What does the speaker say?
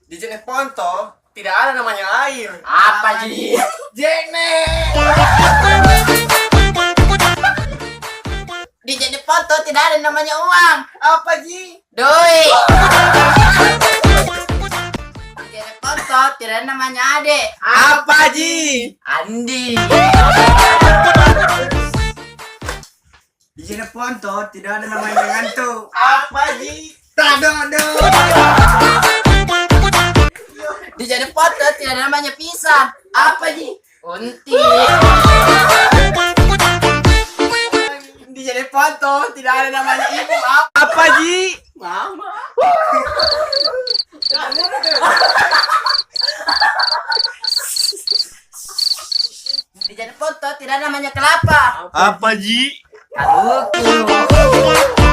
Di Jeneponto tidak ada namanya air. Apa Ji? Jene. Di Jeneponto tidak ada namanya uang. Apa Ji? Doi. Di Jeneponto tidak ada namanya Ade. Apa Ji? Andi. Di Jeneponto tidak ada namanya ngantuk. Apa Ji? Tadodo. Di Jeneponto tidak ada namanya pisang. Apa Ji? Unti. Di Jeneponto tidak ada namanya ibu. Apa Ji? Mama. Di Jeneponto tidak ada namanya kelapa. Apa Ji? Kaluku.